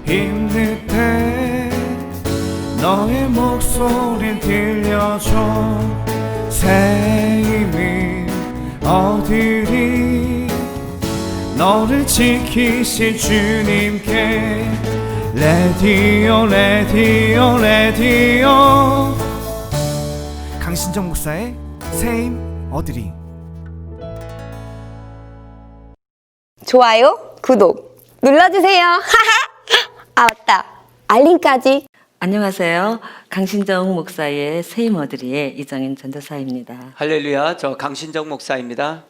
힘들 때 너의 목소리 들려줘. 새 힘이 얻으리 너를 지키실 주님께. 레디오 레디오 레디오 강신정 목사의 새 힘 얻으리. 좋아요, 구독 눌러주세요. 아 맞다, 알림까지. 안녕하세요. 강신정 목사의 새 힘 얻으리의 이정인 전도사입니다. 할렐루야, 저 강신정 목사입니다.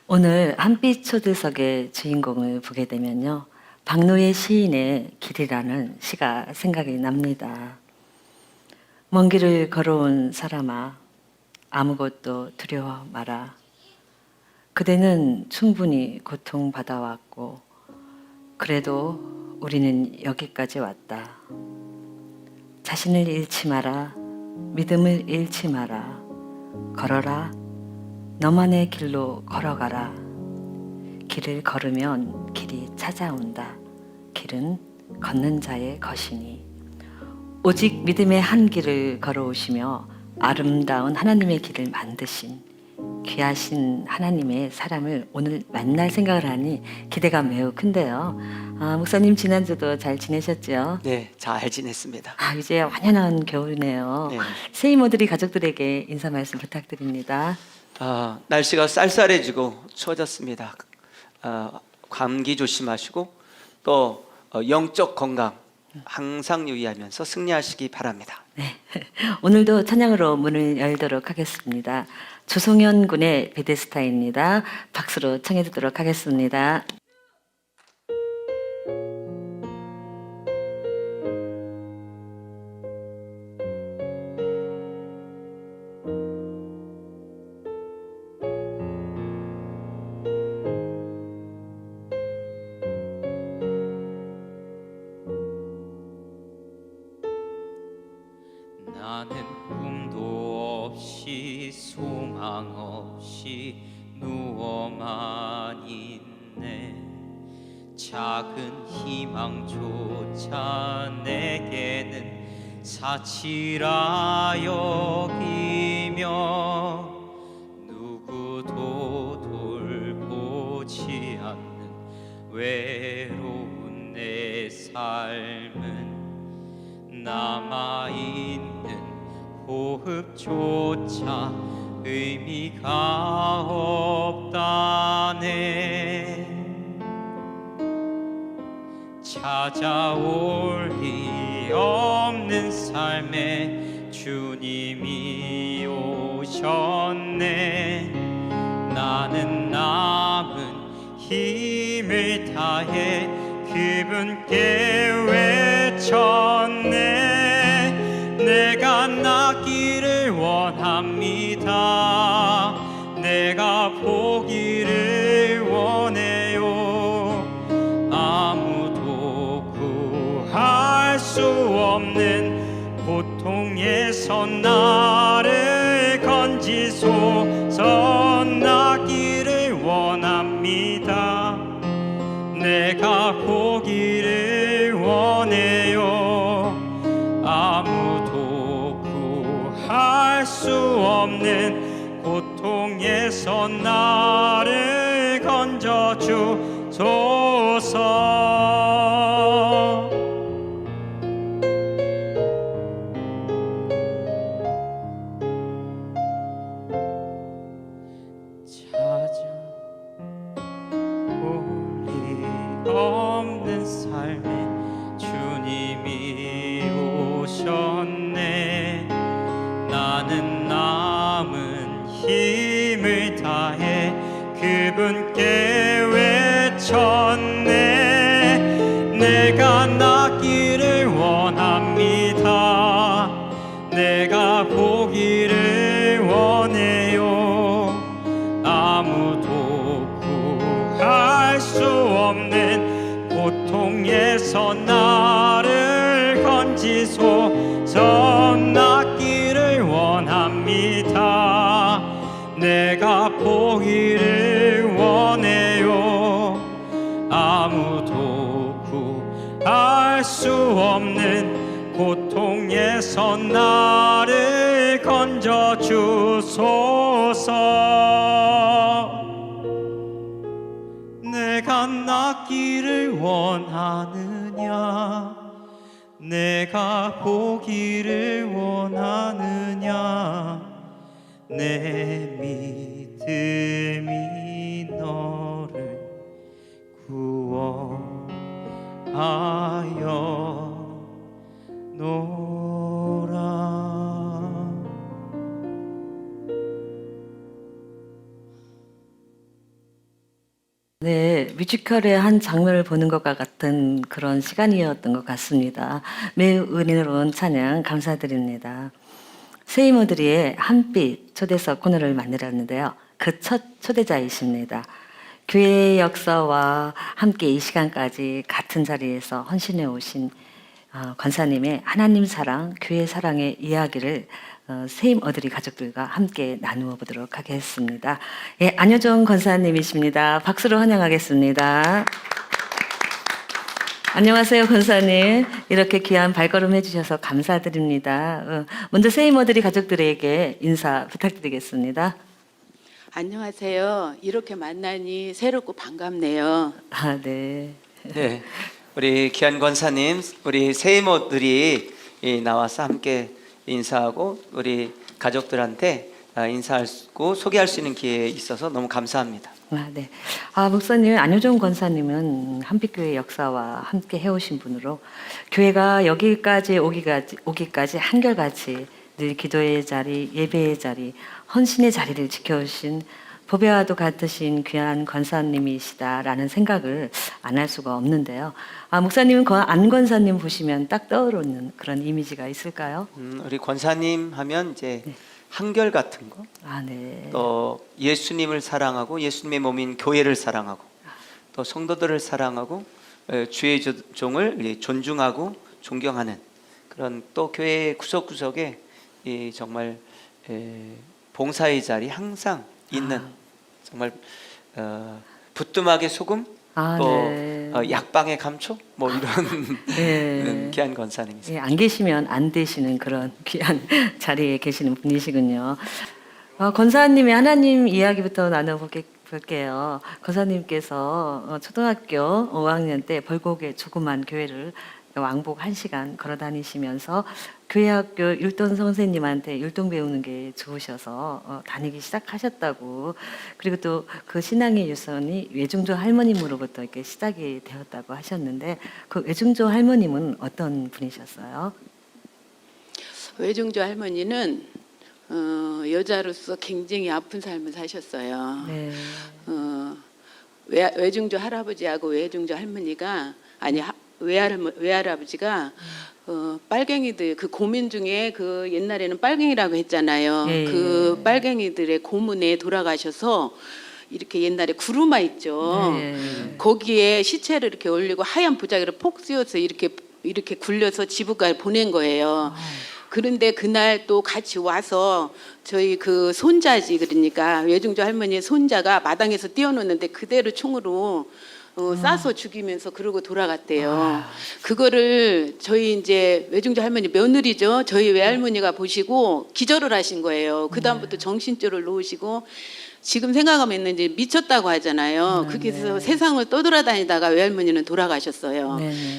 오늘 한빛 초대석의 주인공을 보게 되면요, 박노해 시인의 길이라는 시가 생각이 납니다. 먼 길을 걸어온 사람아, 아무것도 두려워 마라. 그대는 충분히 고통받아왔고 그래도 우리는 여기까지 왔다. 자신을 잃지 마라. 믿음을 잃지 마라. 걸어라. 너만의 길로 걸어가라. 길을 걸으면 길이 찾아온다. 길은 걷는 자의 것이니. 오직 믿음의 한 길을 걸어오시며 아름다운 하나님의 길을 만드신 귀하신 하나님의 사람을 오늘 만날 생각을 하니 기대가 매우 큰데요. 목사님 지난주도 잘 지내셨죠? 네, 잘 지냈습니다. 이제 완연한 겨울이네요. 네. 새 힘 얻으리 가족들에게 인사 말씀 부탁드립니다. 날씨가 쌀쌀해지고 추워졌습니다. 감기 조심하시고 또 영적 건강 항상 유의하면서 승리하시기 바랍니다. 네. 오늘도 찬양으로 문을 열도록 하겠습니다. 조성현 군의 베데스타입니다. 박수로 청해 듣도록 하겠습니다. 나는 꿈도 없이 소망 없이 누워만 있네. 작은 희망조차 내게는 사치라 여기며 누구도 돌보지 않는 외로운 내 삶은 남아있는 호흡조차 의미가 없다네. 찾아올 리 없는 삶에 주님이 오셨네. 나는 남은 힘을 다해 그분께 외쳤네. 내가 나기를 원합니다. 내가 보기를 원해요. 아무도 구할 수 없는 고통에서 나를 건지소서. 나기를 원합니다. 내가 보기를 원해요. 아무도 구할 수 없는 고통에서 나를 건져주소서. 없는 삶에 주님이 오셨네. 나는 남은 힘을 다해 그분께 외쳤네. 내가 나기를 원합니다. 내가 보기를 원해요. 아무도 구할 수 없는 고통에서 나를 건지소서. 나기를 원합니다. 내가 보기를 원해요. 아무도 구할 고통에서 나를 건져 주소서. 내가 낫기를 원하느냐, 내가 보기를 원하느냐, 내 믿음이 너를 구원하여 노라. 네, 뮤지컬의 한 장면을 보는 것과 같은 그런 시간이었던 것 같습니다. 매우 은혜로운 찬양 감사드립니다. 세이모드리의 한빛 초대석 코너를 만들었는데요. 그 첫 초대자이십니다. 교회의 역사와 함께 이 시간까지 같은 자리에서 헌신해 오신 권사님의 하나님 사랑, 교회 사랑의 이야기를 세임 어드리 가족들과 함께 나누어 보도록 하겠습니다. 예, 안효정 권사님이십니다. 박수로 환영하겠습니다. 안녕하세요, 권사님. 이렇게 귀한 발걸음 해주셔서 감사드립니다. 먼저 세임 어드리 가족들에게 인사 부탁드리겠습니다. 안녕하세요. 이렇게 만나니 새롭고 반갑네요. 아, 네. 네, 우리 귀한 권사님, 우리 세이모들이 나와서 함께 인사하고 우리 가족들한테 인사하고 소개할 수 있는 기회에 있어서 너무 감사합니다. 아, 네. 목사님, 안효정 권사님은 한빛교회 역사와 함께 해오신 분으로 교회가 여기까지 오기까지 한결같이 늘 기도의 자리, 예배의 자리, 헌신의 자리를 지켜오신 보배와도 같으신 귀한 권사님이시다라는 생각을 안 할 수가 없는데요. 목사님은 안 권사님 보시면 딱 떠오르는 그런 이미지가 있을까요? 우리 권사님 하면 이제 네. 한결 같은 거, 네. 또 예수님을 사랑하고 예수님의 몸인 교회를 사랑하고 또 성도들을 사랑하고 주의 종을 존중하고 존경하는 그런 또 교회 구석구석에 정말 봉사의 자리 항상 있는 정말 부뚜막의 소금 또 네. 약방의 감초 뭐 이런 네. 귀한 권사님이세요. 예, 안 계시면 안 되시는 그런 귀한 자리에 계시는 분이시군요. 권사님의 하나님 이야기부터 나눠볼게요. 권사님께서 초등학교 5학년 때 벌곡의 조그만 교회를 왕복 1시간 걸어 다니시면서 교회학교 율동 선생님한테 율동 배우는 게 좋으셔서 다니기 시작하셨다고, 그리고 또 그 신앙의 유선이 외중조 할머님으로부터 이렇게 시작이 되었다고 하셨는데, 그 외중조 할머님은 어떤 분이셨어요? 외중조 할머니는 여자로서 굉장히 아픈 삶을 사셨어요. 네. 외중조 할아버지하고 외중조 할머니가 외할아버지가 빨갱이들 그 고민 중에 그 옛날에는 빨갱이라고 했잖아요. 예. 그 빨갱이들의 고문에 돌아가셔서 이렇게 옛날에 구루마 있죠. 네. 거기에 시체를 이렇게 올리고 하얀 부자기를 폭 씌워서 이렇게 굴려서 지부까지 보낸 거예요. 그런데 그날 또 같이 와서 저희 그 손자지, 그러니까 외중조 할머니의 손자가 마당에서 뛰어노는데 그대로 총으로 쏴서 죽이면서 그러고 돌아갔대요. 그거를 저희 이제 외중조 할머니 며느리죠. 저희 외할머니가 보시고 기절을 하신 거예요. 그 다음부터 정신줄을 놓으시고 지금 생각하면 이제 미쳤다고 하잖아요. 그래서 세상을 떠돌아다니다가 외할머니는 돌아가셨어요.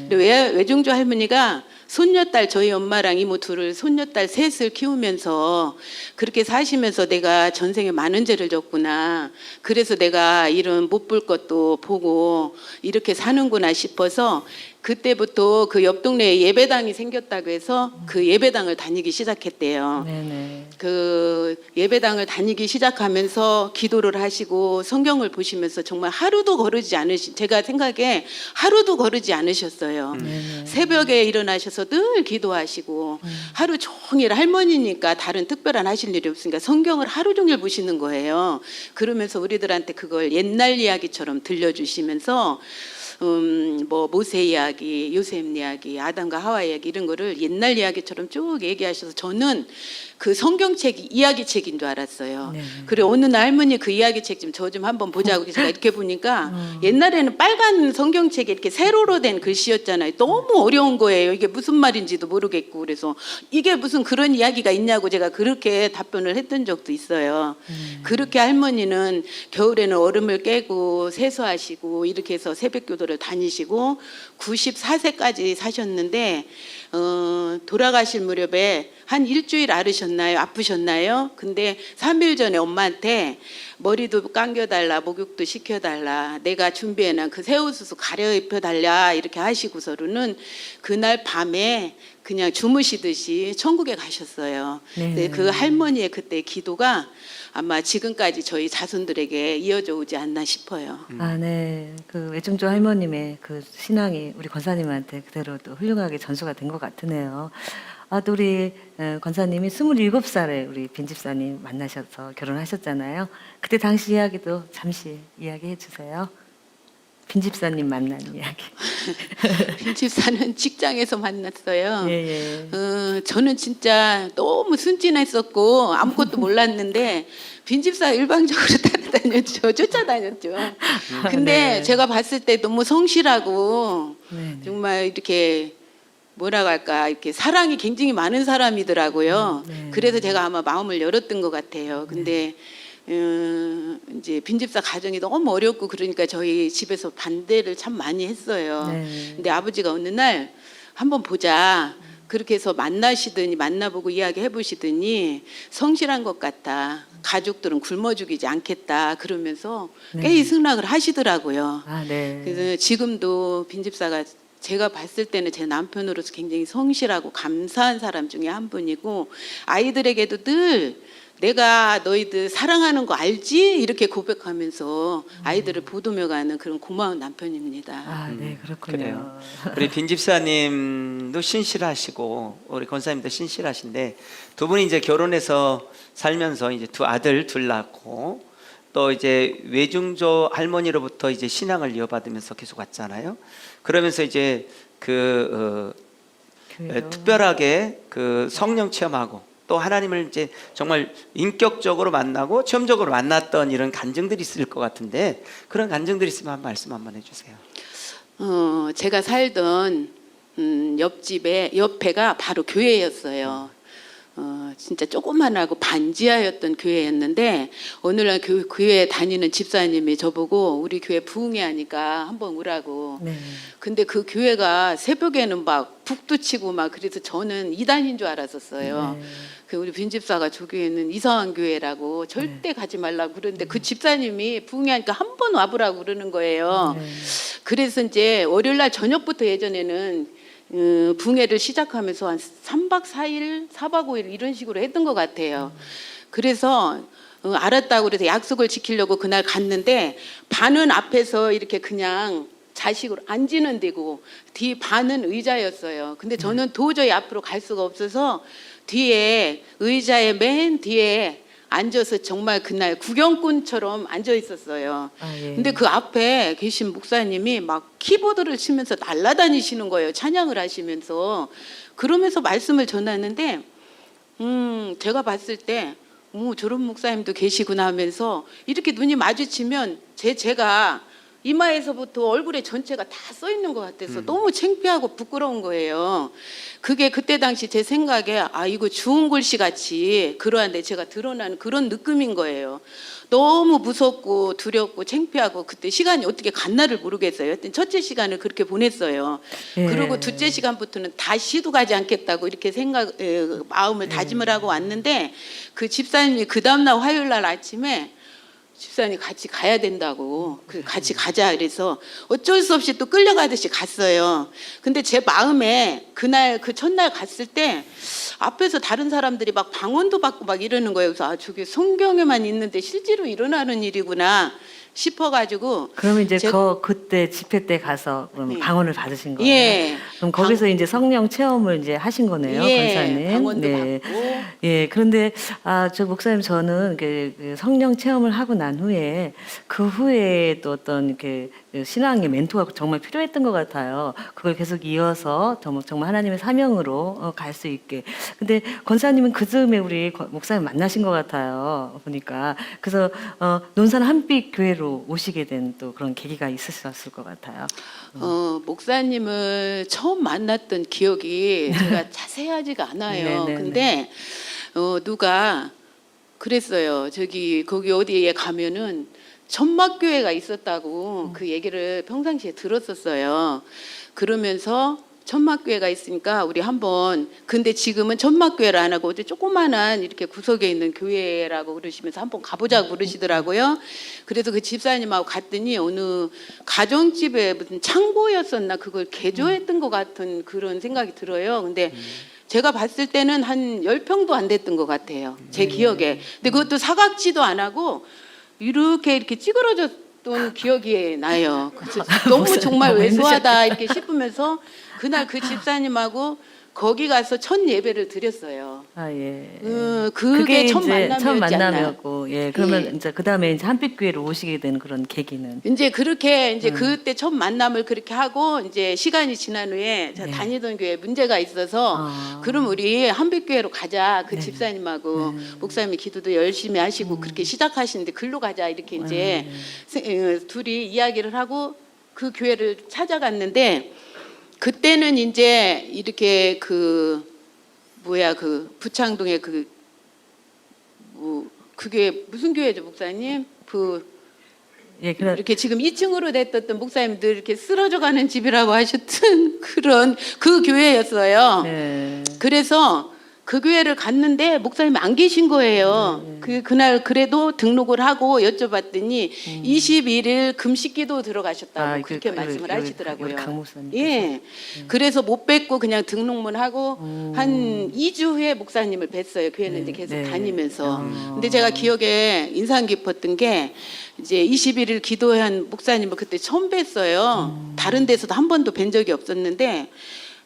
근데 외중조 할머니가 손녀딸 저희 엄마랑 이모 둘을 손녀딸 셋을 키우면서 그렇게 사시면서 내가 전생에 많은 죄를 졌구나. 그래서 내가 이런 못 볼 것도 보고 이렇게 사는구나 싶어서 그때부터 그 옆 동네에 예배당이 생겼다고 해서 그 예배당을 다니기 시작했대요. 네네. 그 예배당을 다니기 시작하면서 기도를 하시고 성경을 보시면서 정말 제가 생각에 하루도 거르지 않으셨어요. 새벽에 일어나셔서 늘 기도하시고 하루 종일 할머니니까 다른 특별한 하실 일이 없으니까 성경을 하루 종일 보시는 거예요. 그러면서 우리들한테 그걸 옛날 이야기처럼 들려주시면서 뭐 모세 이야기, 요셉 이야기, 아담과 하와 이야기 이런 거를 옛날 이야기처럼 쭉 얘기하셔서 저는 그 성경책이 이야기책인 줄 알았어요. 네. 그래 어느 날 할머니 그 이야기책 좀 저 좀 한번 보자고 제가 이렇게 보니까 옛날에는 빨간 성경책에 이렇게 세로로 된 글씨였잖아요. 너무 어려운 거예요. 이게 무슨 말인지도 모르겠고 그래서 이게 무슨 그런 이야기가 있냐고 제가 그렇게 답변을 했던 적도 있어요. 그렇게 할머니는 겨울에는 얼음을 깨고 세수하시고 이렇게 해서 새벽교도를 다니시고 94세까지 사셨는데 돌아가실 무렵에 한 일주일 앓으셨나요? 아프셨나요? 근데 3일 전에 엄마한테 머리도 감겨달라, 목욕도 시켜달라, 내가 준비해놓은 그 새우수수 가려입혀달라 이렇게 하시고서는 그날 밤에 그냥 주무시듯이 천국에 가셨어요. 네. 근데 그 할머니의 그때 기도가 아마 지금까지 저희 자손들에게 이어져 오지 않나 싶어요. 아, 네. 그 외증조 할머님의 그 신앙이 우리 권사님한테 그대로 또 훌륭하게 전수가 된 것 같으네요. 아, 또 우리 권사님이 27살에 우리 빈 집사님 만나셔서 결혼하셨잖아요. 그때 당시 이야기도 잠시 이야기해 주세요. 빈 집사님 만난 이야기. 빈 집사는 직장에서 만났어요. 예, 예. 저는 진짜 너무 순진했었고 아무것도 몰랐는데 빈 집사 일방적으로 따라다녔죠. 쫓아다녔죠. 근데 네. 제가 봤을 때 너무 성실하고 네, 네. 정말 이렇게 뭐라고 할까 이렇게 사랑이 굉장히 많은 사람이더라고요. 네. 그래서 제가 아마 마음을 열었던 것 같아요. 근데 이제 빈집사 가정이 너무 어렵고 그러니까 저희 집에서 반대를 참 많이 했어요. 네. 근데 아버지가 어느 날 한번 보자. 그렇게 해서 만나시더니 만나보고 이야기해 보시더니 성실한 것 같다. 가족들은 굶어 죽이지 않겠다. 그러면서 네. 꽤 승낙을 하시더라고요. 아, 네. 그래서 지금도 빈집사가 제가 봤을 때는 제 남편으로서 굉장히 성실하고 감사한 사람 중에 한 분이고 아이들에게도 늘 내가 너희들 사랑하는 거 알지? 이렇게 고백하면서 아이들을 보듬어가는 그런 고마운 남편입니다. 아, 네, 그렇군요. 그래요. 우리 빈 집사님도 신실하시고 우리 권사님도 신실하신데 두 분이 이제 결혼해서 살면서 이제 두 아들 둘 낳고 또 이제 외중조 할머니로부터 이제 신앙을 이어받으면서 계속 왔잖아요. 그러면서 이제 교회도. 특별하게 그 성령 체험하고 또 하나님을 이제 정말 인격적으로 만나고 체험적으로 만났던 이런 간증들이 있을 것 같은데 그런 간증들이 있으면 한 말씀 한번 해주세요. 제가 살던 옆에가 바로 교회였어요. 진짜 조그만하고 반지하였던 교회였는데 어느 날 교회에 다니는 집사님이 저보고 우리 교회 부흥회 하니까 한번 오라고. 네. 근데 그 교회가 새벽에는 막 북도 치고 막 그래서 저는 이단인 줄 알았었어요. 네. 그 우리 빈 집사가 저 교회는 이상한 교회라고 절대 가지 말라고 그러는데 그 집사님이 부흥회 하니까 한 번 와보라고 그러는 거예요. 네. 그래서 이제 월요일 날 저녁부터 예전에는 붕해를 시작하면서 한 3박 4일, 4박 5일 이런 식으로 했던 것 같아요. 그래서 알았다고 그래서 약속을 지키려고 그날 갔는데 반은 앞에서 이렇게 그냥 자식으로 앉는 데고 뒤 반은 의자였어요. 근데 저는 도저히 앞으로 갈 수가 없어서 뒤에 의자의 맨 뒤에 앉아서 정말 그날 구경꾼처럼 앉아 있었어요. 아, 예. 근데 그 앞에 계신 목사님이 막 키보드를 치면서 날아다니시는 거예요. 찬양을 하시면서. 그러면서 말씀을 전하는데 제가 봤을 때 저런 목사님도 계시구나 하면서 이렇게 눈이 마주치면 제가 이마에서부터 얼굴에 전체가 다 써 있는 것 같아서 너무 창피하고 부끄러운 거예요. 그게 그때 당시 제 생각에 이거 주운 글씨 같이 그러한데 제가 드러나는 그런 느낌인 거예요. 너무 무섭고 두렵고 창피하고 그때 시간이 어떻게 갔나를 모르겠어요. 하여튼 첫째 시간을 그렇게 보냈어요. 예. 그리고 둘째 시간부터는 다시도 가지 않겠다고 이렇게 마음을 다짐을 하고 왔는데 그 집사님이 그 다음날 화요일 날 아침에 집사님 같이 가야 된다고 같이 가자 그래서 어쩔 수 없이 또 끌려가듯이 갔어요. 근데 제 마음에 그날 그 첫날 갔을 때 앞에서 다른 사람들이 막 방언도 받고 막 이러는 거예요. 그래서 저게 성경에만 있는데 실제로 일어나는 일이구나 싶어가지고 그러면 이제 제- 그때 집회 때 가서 그럼 네. 방언을 받으신 거예요? 예. 그럼 거기서 이제 성령 체험을 이제 하신 거네요, 예, 권사님. 방언도 네. 받고. 예, 그런데 저 목사님 저는 그 성령 체험을 하고 난 후에 그 후에 또 어떤 이렇게 신앙의 멘토가 정말 필요했던 것 같아요. 그걸 계속 이어서 정말 하나님의 사명으로 갈 수 있게. 근데 권사님은 그 즈음에 우리 목사님 만나신 것 같아요. 보니까 그래서 논산 한빛 교회로 오시게 된 또 그런 계기가 있으셨을 것 같아요. 목사님을 처음 만났던 기억이 제가 자세하지가 않아요. 네네네. 근데 누가 그랬어요. 거기 어디에 가면은 천막교회가 있었다고 그 얘기를 평상시에 들었었어요. 그러면서 천막교회가 있으니까 우리 한번, 근데 지금은 천막교회를 안 하고 어디 조그만한 이렇게 구석에 있는 교회라고 그러시면서 한번 가보자고 그러시더라고요. 그래서 그 집사님하고 갔더니 어느 가정집에 무슨 창고였었나 그걸 개조했던 것 같은 그런 생각이 들어요. 근데 제가 봤을 때는 한 10평도 안 됐던 것 같아요. 제 기억에. 근데 그것도 사각지도 안 하고 이렇게 찌그러졌던 기억이 나요. 그래서 너무 정말 너무 왜소하다 이렇게 싶으면서 그날 그 집사님하고 거기 가서 첫 예배를 드렸어요. 아 예. 그게 첫 이제 만남이었지 첫 않나. 만남이었고, 예. 그러면 예. 이제 그 다음에 이제 한빛교회로 오시게 된 그런 계기는. 이제 그렇게 이제 그때 첫 만남을 그렇게 하고 이제 시간이 지난 후에 제가 다니던 교회에 문제가 있어서 아. 그럼 우리 한빛교회로 가자. 그 집사님하고 목사님이 기도도 열심히 하시고 그렇게 시작하시는데 글로 가자 이렇게 이제 둘이 이야기를 하고 그 교회를 찾아갔는데 그때는 이제 이렇게 부창동에 그게 무슨 교회죠, 목사님? 예, 그런 이렇게 지금 2층으로 됐던 목사님들 이렇게 쓰러져 가는 집이라고 하셨던 그런 그 교회였어요. 네. 그래서 그 교회를 갔는데 목사님이 안 계신 거예요. 그날 그래도 등록을 하고 여쭤봤더니 21일 금식기도 들어가셨다고 그렇게 말씀을 하시더라고요. 강 목사님. 예. 그래서 못 뵙고 그냥 등록만 하고 한 2주 후에 목사님을 뵀어요. 교회는 이제 계속 네. 다니면서. 근데 제가 기억에 인상 깊었던 게 이제 21일 기도한 목사님을 그때 처음 뵀어요. 다른 데서도 한 번도 뵌 적이 없었는데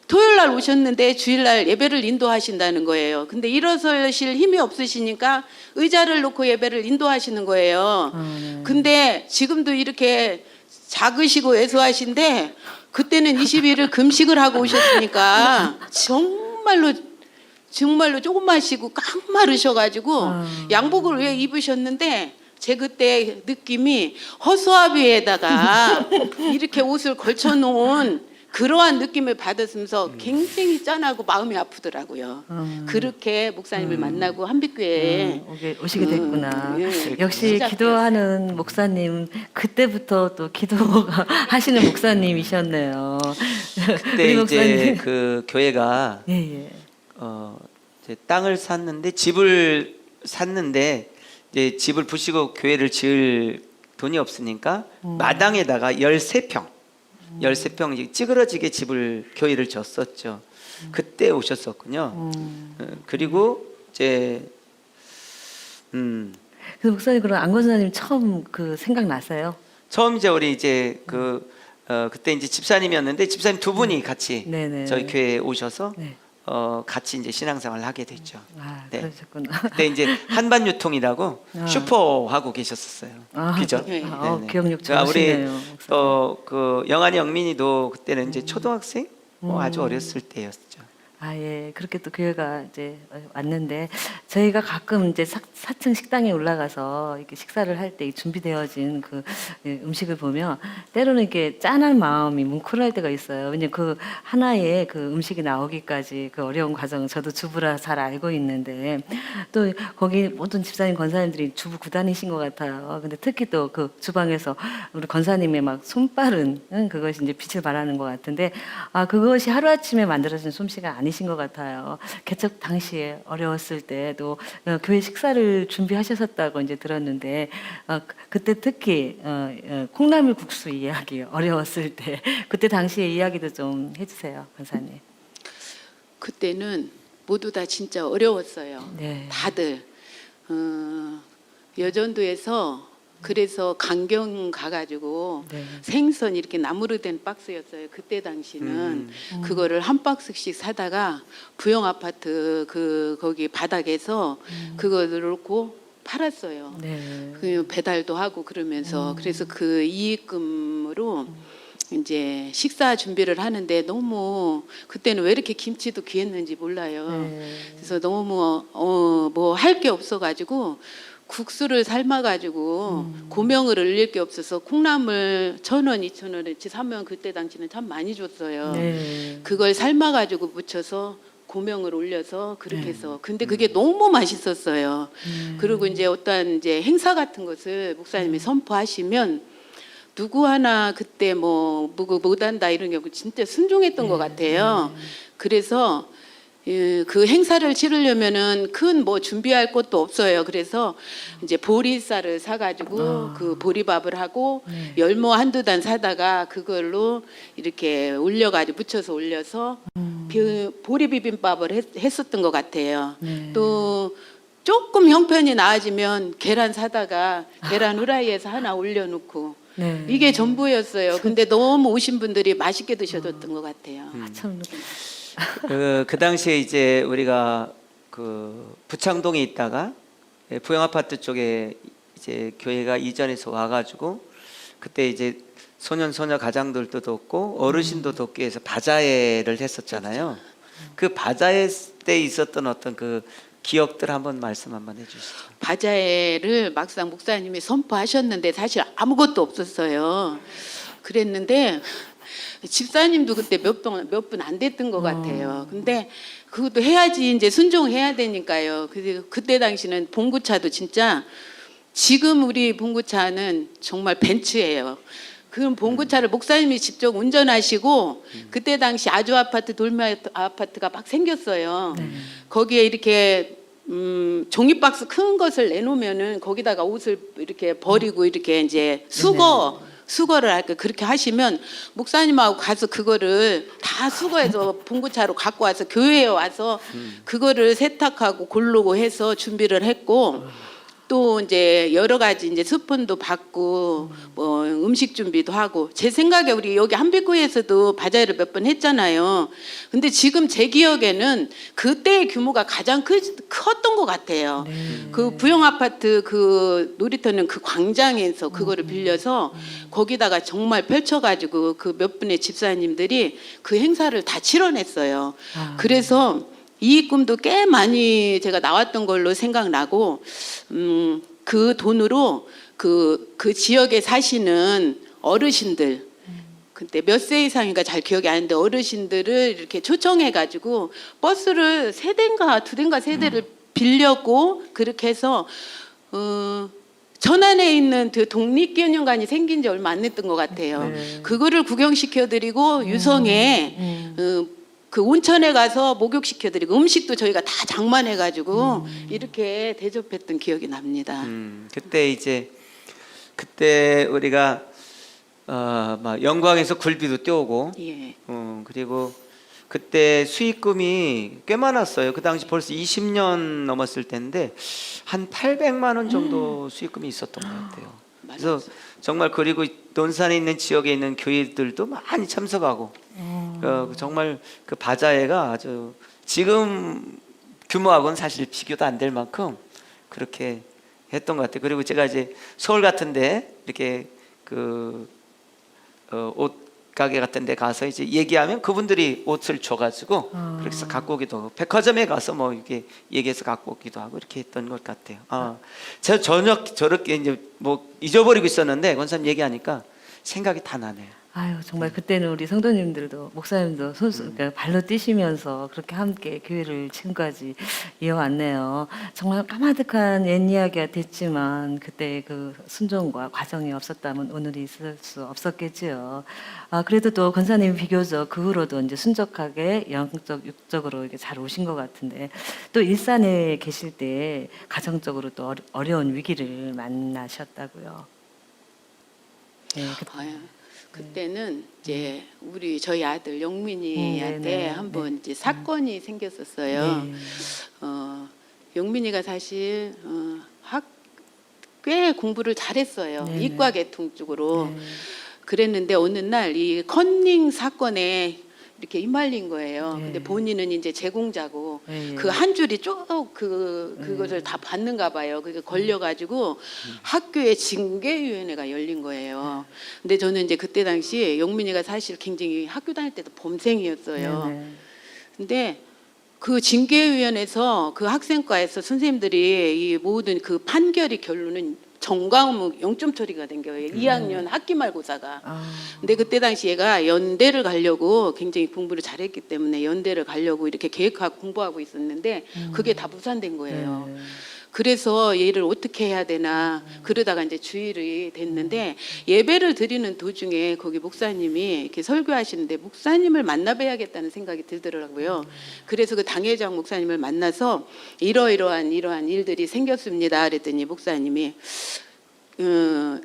토요일 날 오셨는데 주일 날 예배를 인도하신다는 거예요. 근데 일어서실 힘이 없으시니까 의자를 놓고 예배를 인도하시는 거예요. 근데 지금도 이렇게 작으시고 왜소하신데 그때는 20일을 금식을 하고 오셨으니까 정말로 조그마시고 깡마르셔가지고 양복을 왜 입으셨는데 제 그때 느낌이 허수아비에다가 이렇게 옷을 걸쳐놓은 그러한 느낌을 받았으면서 굉장히 짠하고 마음이 아프더라고요. 그렇게 목사님을 만나고 한빛교회에 오시게 됐구나. 예, 역시 시작되었어요. 기도하는 목사님, 그때부터 또 기도가 하시는 목사님이셨네요. 그때 우리 목사님. 이제 그 교회가 예, 예. 이제 땅을 집을 샀는데 이제 집을 부시고 교회를 지을 돈이 없으니까 마당에다가 13평 이제 찌그러지게 교회를 졌었죠. 그때 오셨었군요. 그리고 이제 그 목사님 그럼 안 권사님 처음 그 생각 나세요? 처음 이제 우리 이제 그때 이제 집사님이었는데 집사님 두 분이 같이 네네. 저희 교회에 오셔서 네. 같이 이제 신앙생활을 하게 됐죠. 아, 네. 그러셨구나. 그때 이제 한반유통이라고 슈퍼 하고 계셨었어요. 아, 그죠? 네. 기억력 그러니까 좋으시네요. 우리 목사님. 또 그 영환이 영민이도 그때는 이제 초등학생 아주 어렸을 때였죠. 아, 예. 그렇게 또 교회가 이제 왔는데, 저희가 가끔 이제 4층 식당에 올라가서 이렇게 식사를 할 때 준비되어진 그 음식을 보면, 때로는 이렇게 짠한 마음이 뭉클할 때가 있어요. 왜냐면 그 하나의 그 음식이 나오기까지 그 어려운 과정을 저도 주부라 잘 알고 있는데, 또 거기 모든 집사님, 권사님들이 주부 구단이신 것 같아요. 근데 특히 또 그 주방에서 우리 권사님의 막 손빠른 그것이 이제 빛을 발하는 것 같은데, 그것이 하루아침에 만들어진 솜씨가 아니신 것 같아요. 개척 당시에 어려웠을 때도 교회 식사를 준비하셨었다고 이제 들었는데, 그때 특히 콩나물 국수 이야기 어려웠을 때 그때 당시의 이야기도 좀 해주세요, 권사님. 그때는 모두 다 진짜 어려웠어요. 네. 다들 여전도에서 그래서 강경 가가지고 네. 생선 이렇게 나무로 된 박스였어요. 그때 당시는 그거를 한 박스씩 사다가 부영 아파트 그 거기 바닥에서 그거를 놓고 팔았어요. 네. 그 배달도 하고 그러면서 그래서 그 이익금으로 이제 식사 준비를 하는데 너무 그때는 왜 이렇게 김치도 귀했는지 몰라요. 네. 그래서 너무 뭐 할 게 없어가지고 국수를 삶아가지고 고명을 올릴 게 없어서 콩나물 1,000원, 2,000원어치 사면 그때 당시는 참 많이 줬어요. 네. 그걸 삶아가지고 무쳐서 고명을 올려서 그렇게 네. 해서 근데 그게 너무 맛있었어요. 그리고 이제 어떤 이제 행사 같은 것을 목사님이 선포하시면 누구 하나 그때 뭐 못한다 이런 게 진짜 순종했던 것 같아요. 그래서 그 행사를 치르려면은 큰 뭐 준비할 것도 없어요. 그래서 이제 보리쌀을 사가지고 그 보리밥을 하고 열무 한두 단 사다가 그걸로 이렇게 올려가지고 무쳐서 올려서 보리 비빔밥을 했었던 것 같아요. 또 조금 형편이 나아지면 계란 사다가 계란 후라이에서 하나 올려놓고 네. 이게 전부였어요. 근데 너무 오신 분들이 맛있게 드셔줬던 것 같아요. 참. 그 당시에 이제 우리가 그 부창동에 있다가 부영 아파트 쪽에 이제 교회가 이전해서 와가지고 그때 이제 소년 소녀 가장들도 돕고 어르신도 돕기 위해서 바자회를 했었잖아요. 그 바자회 때 있었던 어떤 그 기억들 한번 말씀 한번 해주시죠. 바자회를 막상 목사님이 선포하셨는데 사실 아무것도 없었어요. 그랬는데 집사님도 그때 몇 분 안 됐던 것 같아요. 근데 그것도 해야지 이제 순종해야 되니까요. 그때 당시는 봉구차도 진짜 지금 우리 봉구차는 정말 벤츠예요. 그 봉구차를 목사님이 직접 운전하시고 그때 당시 아주 아파트 돌미 아파트가 막 생겼어요. 거기에 이렇게 종이박스 큰 것을 내놓으면은 거기다가 옷을 이렇게 버리고 이렇게 이제 수거를 할까 그렇게 하시면 목사님하고 가서 그거를 다 수거해서 봉구차로 갖고 와서 교회에 와서 그거를 세탁하고 고르고 해서 준비를 했고 또 이제 여러 가지 이제 스푼도 받고 뭐 음식 준비도 하고 제 생각에 우리 여기 한빛구에서도 바자회를 몇 번 했잖아요. 근데 지금 제 기억에는 그때의 규모가 가장 컸던 것 같아요. 그 부영 아파트 그 놀이터는 그 광장에서 그거를 빌려서 거기다가 정말 펼쳐가지고 그 몇 분의 집사님들이 그 행사를 다 치러냈어요. 그래서 이익금도 꽤 많이 제가 나왔던 걸로 생각나고 그 돈으로 그 지역에 사시는 어르신들 그때 몇 세 이상인가 잘 기억이 안 나는데 어르신들을 이렇게 초청해 가지고 버스를 3대인가 2대인가 3대를 빌렸고 그렇게 해서 천안에 있는 그 독립기념관이 생긴 지 얼마 안 됐던 것 같아요. 그거를 구경시켜드리고 유성에 그 온천에 가서 목욕시켜드리고 음식도 저희가 다 장만해가지고 이렇게 대접했던 기억이 납니다. 그때 우리가 막 영광에서 굴비도 떼오고 예. 그리고 그때 수익금이 꽤 많았어요. 그 당시 벌써 20년 넘었을 텐데 한 800만 원 정도 수익금이 있었던 것 같아요. 그래서 정말 그리고 논산에 있는 지역에 있는 교회들도 많이 참석하고 정말 그 바자회가 아주 지금 규모하고는 사실 비교도 안 될 만큼 그렇게 했던 것 같아요. 그리고 제가 이제 서울 같은데 이렇게 옷 가게 같은 데 가서 이제 얘기하면 그분들이 옷을 줘가지고 그렇게 해서 갖고 오기도 하고 백화점에 가서 뭐 이렇게 얘기해서 갖고 오기도 하고 이렇게 했던 것 같아요. 제가 전혀 저렇게 이제 뭐 잊어버리고 있었는데 권사님 얘기하니까 생각이 다 나네요. 아유 정말 그때는 우리 성도님들도 목사님도 그러니까 발로 뛰시면서 그렇게 함께 교회를 지금까지 이어왔네요. 정말 까마득한 옛 이야기가 됐지만 그때 그 순종과 과정이 없었다면 오늘이 있을 수 없었겠지요. 그래도 또 권사님이 비교적 그 후로도 이제 순적하게 영적 육적으로 이렇게 잘 오신 것 같은데 또 일산에 계실 때 가정적으로 또 어려운 위기를 만나셨다고요. 네, 그때는 이제 저희 아들 영민이한테 한번 이제 사건이 생겼었어요. 영민이가 사실 꽤 공부를 잘했어요. 네네. 이과 계통 쪽으로. 네. 그랬는데 어느 날 이 컨닝 사건에 이렇게 휘말린 거예요. 네. 근데 본인은 이제 제공자고 네. 그 한 줄이 쭉 그것을 다 받는가 봐요. 그게 걸려가지고 학교에 징계위원회가 열린 거예요. 근데 저는 이제 그때 당시 영민이가 사실 굉장히 학교 다닐 때도 범생이었어요. 네네. 근데 그 징계위원회에서 그 학생과에서 선생님들이 이 모든 그 판결이 결론은 정과목 0점 처리가 된 거예요. 2학년 학기 말고사가. 아, 근데 그때 당시 얘가 연대를 가려고 굉장히 공부를 잘했기 때문에 연대를 가려고 이렇게 계획하고 공부하고 있었는데 그게 다 무산된 거예요. 네. 그래서 얘를 어떻게 해야 되나 그러다가 이제 주의를 됐는데 예배를 드리는 도중에 거기 목사님이 이렇게 설교하시는데 목사님을 만나 뵈야겠다는 생각이 들더라고요. 그래서 그 당회장 목사님을 만나서 이러이러한 일들이 생겼습니다. 그랬더니 목사님이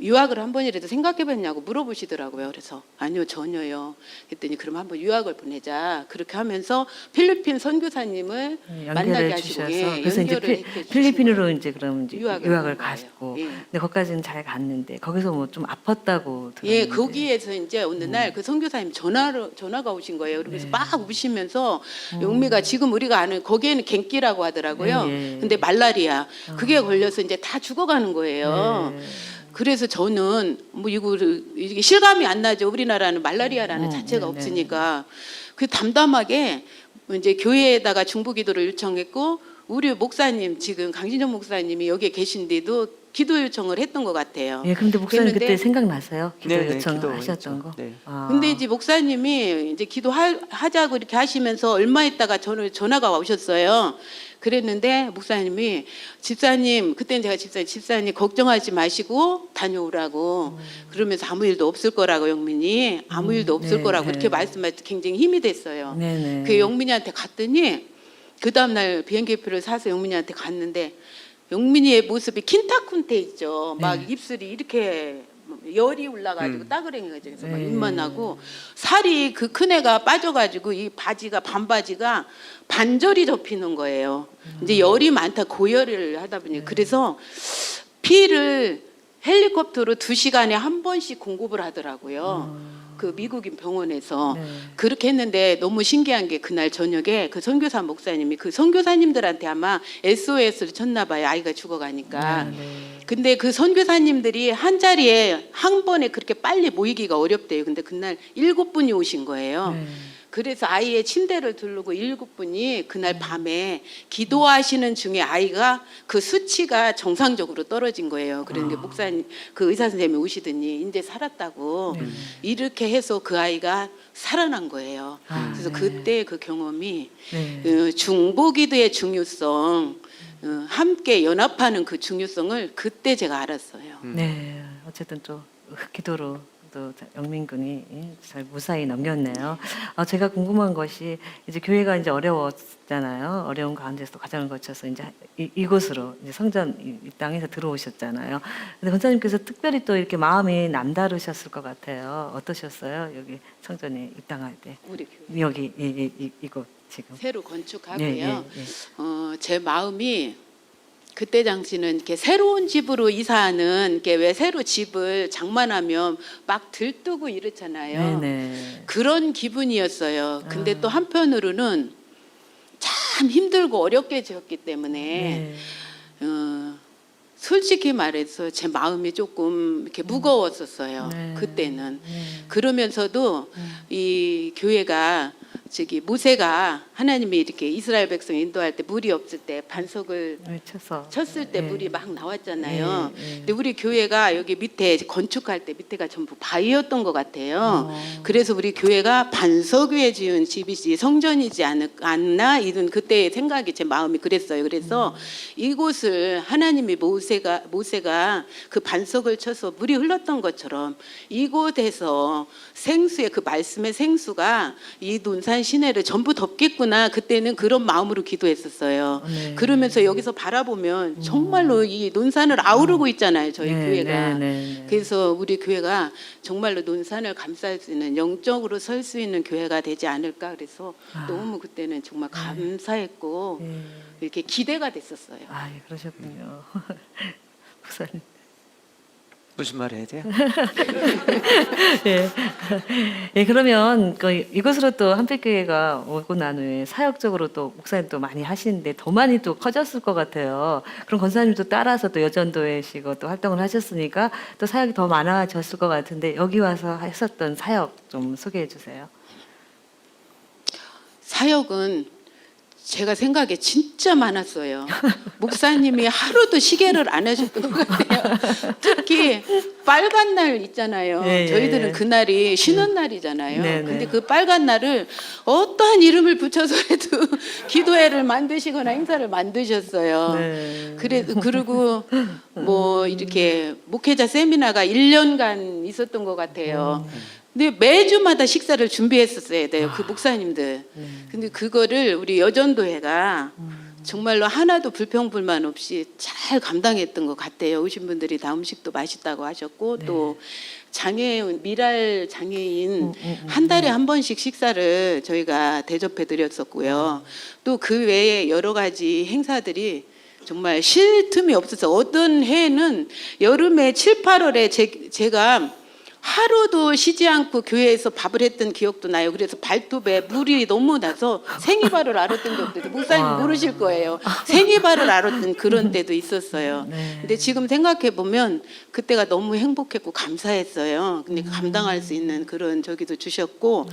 유학을 한 번이라도 생각해봤냐고 물어보시더라고요. 그래서 아니요 전혀요. 그랬더니 그럼 한번 유학을 보내자. 그렇게 하면서 필리핀 선교사님을 만나게 연결해 하시고 주셔서 예, 그래서 이제 연결을 이렇게 필리핀으로 이제 그럼 이제 유학을 유학을 간 거예요. 가시고 예. 근데 거기까지는 잘 갔는데 거기서 뭐 좀 아팠다고 들었는데 예, 거기에서 이제 어느 날 그 선교사님 전화가 오신 거예요. 그래서 네. 막 우시면서 영미가 지금 우리가 아는 거기에는 갱기라고 하더라고요. 예, 예. 근데 말라리아 그게 걸려서 이제 다 죽어가는 거예요. 네. 그래서 저는 뭐 이게 실감이 안 나죠. 우리나라는 말라리아라는 자체가 네, 없으니까 그 담담하게 이제 교회에다가 중보기도를 요청했고 우리 목사님 지금 강진정 목사님이 여기에 계신데도 기도 요청을 했던 것 같아요. 예, 근데 목사님 그랬는데 그때 생각나세요? 기도 네, 네, 요청하셨던 기도 거? 요청. 네. 아. 근데 이제 목사님이 이제 기도하자고 이렇게 하시면서 얼마 있다가 저는 전화가 오셨어요. 그랬는데 목사님이 집사님 그때는 제가 집사님 걱정하지 마시고 다녀오라고 그러면서 아무 일도 없을 거라고 영민이 아무 일도 없을 네, 거라고 네. 이렇게 말씀하셔서 굉장히 힘이 됐어요. 네네. 그 영민이한테 갔더니 그 다음날 비행기표를 사서 영민이한테 갔는데 영민이의 모습이 킨타쿤테 있죠. 막 네. 입술이 이렇게 열이 올라가지고 따그랭이가 그래서 막 네. 입만 하고 살이 그 큰 애가 빠져가지고 이 바지가 반바지가 반절이 접히는 거예요. 이제 열이 많다 고열을 하다 보니 그래서 피를 헬리콥터로 2시간에 한 번씩 공급을 하더라고요. 그 미국인 병원에서 네. 그렇게 했는데 너무 신기한 게 그날 저녁에 그 선교사 목사님이 그 선교사님들한테 아마 SOS를 쳤나 봐요. 아이가 죽어가니까. 네. 근데 그 선교사님들이 한 자리에 한 번에 그렇게 빨리 모이기가 어렵대요. 근데 그날 7분이 오신 거예요. 네. 그래서 아이의 침대를 두르고 7분이 그날 밤에 기도하시는 중에 아이가 그 수치가 정상적으로 떨어진 거예요. 그런데 목사님 그 의사 선생님이 오시더니 이제 살았다고 이렇게 해서 그 아이가 살아난 거예요. 아, 그래서 네. 그때 그 경험이 네. 중보기도의 중요성 함께 연합하는 그 중요성을 그때 제가 알았어요. 네, 어쨌든 또 기도로 또 영민 군이 잘 무사히 넘겼네요. 제가 궁금한 것이 이제 교회가 이제 어려웠잖아요. 어려운 가운데서 또 과정을 거쳐서 이제 이곳으로 이제 성전 이 땅에서 들어오셨잖아요. 근데 권사님께서 특별히 또 이렇게 마음이 남다르셨을 것 같아요. 어떠셨어요? 여기 성전에 입당할 때 우리 교회 여기 이곳 지금. 새로 건축하고요. 예, 예, 예. 제 마음이 그때 당시는 이렇게 새로운 집으로 이사하는 이렇게 왜 새로 집을 장만하면 막 들뜨고 이렇잖아요. 네네. 그런 기분이었어요. 근데 또 한편으로는 참 힘들고 어렵게 지었기 때문에 네. 솔직히 말해서 제 마음이 조금 이렇게 무거웠었어요. 네. 그때는. 네. 그러면서도 이 교회가 저기 모세가 하나님이 이렇게 이스라엘 백성 인도할 때 물이 없을 때 반석을 쳐서 쳤을 때 예. 물이 막 나왔잖아요. 예, 예. 근데 우리 교회가 여기 밑에 건축할 때 밑에가 전부 바위였던 것 같아요. 그래서 우리 교회가 반석 위에 지은 집이지 성전이지 않나 이런 그때의 생각이 제 마음이 그랬어요. 그래서 이곳을 하나님이 모세가 그 반석을 쳐서 물이 흘렀던 것처럼 이곳에서 생수의 그 말씀의 생수가 이 논산 시내를 전부 덮겠구나. 그때는 그런 마음으로 기도했었어요. 네. 그러면서 여기서 바라보면 정말로 이 논산을 아우르고 있잖아요. 저희 네, 교회가. 네, 네, 네. 그래서 우리 교회가 정말로 논산을 감쌀 수 있는 영적으로 설 수 있는 교회가 되지 않을까. 그래서 너무 그때는 정말 감사했고 예. 이렇게 기대가 됐었어요. 아, 예, 그러셨군요. 목사님. 무슨 말 해야 돼요? 예. 예, 그러면 이것으로 또 한빛교회가 오고 난 후에 사역적으로 또 목사님 또 많이 하시는데 더 많이 또 커졌을 것 같아요. 그럼 권사님도 따라서 또 여전도회시고 또 활동을 하셨으니까 또 사역이 더 많아졌을 것 같은데 여기 와서 하셨던 사역 좀 소개해 주세요. 사역은 제가 생각에 진짜 많았어요. 목사님이 하루도 시계를 안 하셨던 것 같아요. 특히 빨간 날 있잖아요. 예, 예. 저희들은 그날이 쉬는 날이잖아요. 네, 네. 근데 그 빨간 날을 어떠한 이름을 붙여서라도 기도회를 만드시거나 행사를 만드셨어요. 네. 그리고 뭐 이렇게 목회자 세미나가 1년간 있었던 것 같아요. 근데 매주마다 식사를 준비했었어야 돼요. 그 목사님들. 근데 그거를 우리 여전도회가 정말로 하나도 불평불만 없이 잘 감당했던 것 같아요. 오신 분들이 다 음식도 맛있다고 하셨고 또 장애인 미랄 장애인 한 달에 한 번씩 식사를 저희가 대접해 드렸었고요. 또 그 외에 여러 가지 행사들이 정말 쉴 틈이 없어서 어떤 해에는 여름에 7, 8월에 제가 하루도 쉬지 않고 교회에서 밥을 했던 기억도 나요. 그래서 발톱에 물이 너무 나서 생이발을 앓았던 적도 있어요. 목사님 모르실 거예요. 생이발을 앓았던 그런 때도 있었어요. 근데 지금 생각해 보면 그때가 너무 행복했고 감사했어요. 근데 감당할 수 있는 그런 저기도 주셨고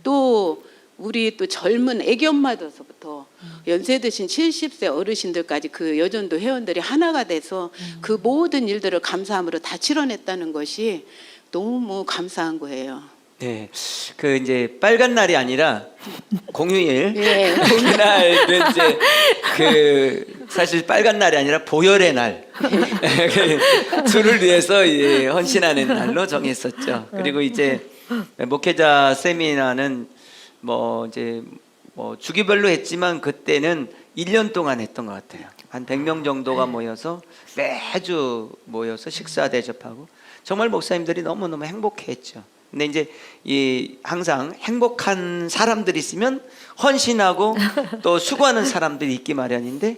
또 우리 또 젊은 애기 엄마들서부터 연세 드신 70세 어르신들까지 그 여전도 회원들이 하나가 돼서 그 모든 일들을 감사함으로 다 치러냈다는 것이 너무 감사한 거예요. 네, 그 이제 빨간 날이 아니라 공휴일. 예. 그날은 이제 그 사실 빨간 날이 아니라 보혈의 날. 주를 위해서 이제 헌신하는 날로 정했었죠. 그리고 이제 목회자 세미나는 뭐 이제 뭐 주기별로 했지만 그때는 1년 동안 했던 것 같아요. 한 100명 정도가 모여서 매주 모여서 식사 대접하고 정말 목사님들이 너무너무 행복해했죠. 근데 이제 이 항상 행복한 사람들이 있으면 헌신하고 또 수고하는 사람들이 있기 마련인데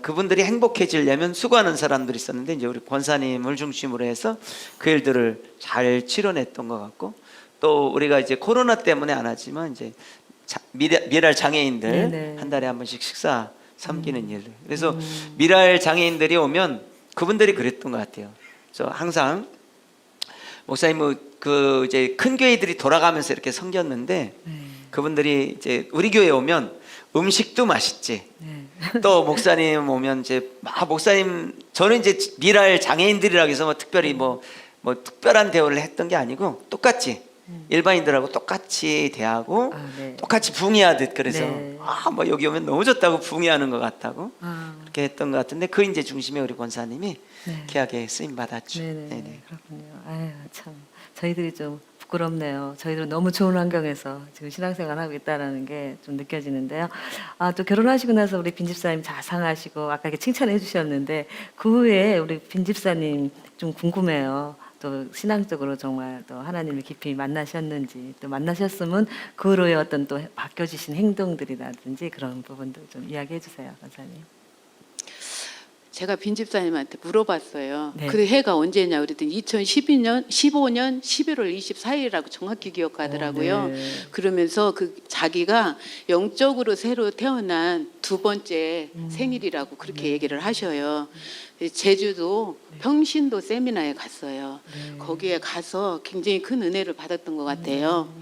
그분들이 행복해지려면 수고하는 사람들이 있었는데 이제 우리 권사님을 중심으로 해서 그 일들을 잘 치러냈던 것 같고 또 우리가 이제 코로나 때문에 안 하지만 이제 미랄 장애인들 네네. 한 달에 한 번씩 식사 섬기는 일들. 그래서 미랄 장애인들이 오면 그분들이 그랬던 것 같아요. 그래서 항상 목사님 그 이제 큰 교회들이 돌아가면서 이렇게 섬겼는데 그분들이 이제 우리 교회 오면 음식도 맛있지. 또 목사님 오면 이제 목사님 저는 이제 미랄 장애인들이라고 해서 뭐 특별히 뭐 특별한 대우를 했던 게 아니고 똑같이 일반인들하고 똑같이 대하고 네. 똑같이 붕의하듯 그래서 네. 뭐 여기 오면 너무 좋다고 붕의하는 것 같다고 아. 그렇게 했던 것 같은데 그 이제 중심에 우리 권사님이 네. 귀하게 쓰임 받았죠. 네네. 네네. 그렇군요. 아유, 참 저희들이 좀 부끄럽네요. 저희들은 너무 좋은 환경에서 지금 신앙생활 하고 있다라는 게 좀 느껴지는데요. 또 결혼하시고 나서 우리 빈집사님 자상하시고 아까 이렇게 칭찬해 주셨는데 그 후에 우리 빈집사님 좀 궁금해요. 또 신앙적으로 정말 또 하나님을 깊이 만나셨는지 또 만나셨으면 그 후로의 어떤 또 바뀌어지신 행동들이라든지 그런 부분들 좀 이야기해 주세요, 권사님. 제가 빈집사님한테 물어봤어요. 네. 그 해가 언제냐 그랬더니 2015년 11월 24일이라고 정확히 기억하더라고요. 네. 그러면서 그 자기가 영적으로 새로 태어난 두 번째 생일이라고 그렇게 얘기를 하셔요. 제주도 평신도 세미나에 갔어요. 거기에 가서 굉장히 큰 은혜를 받았던 것 같아요.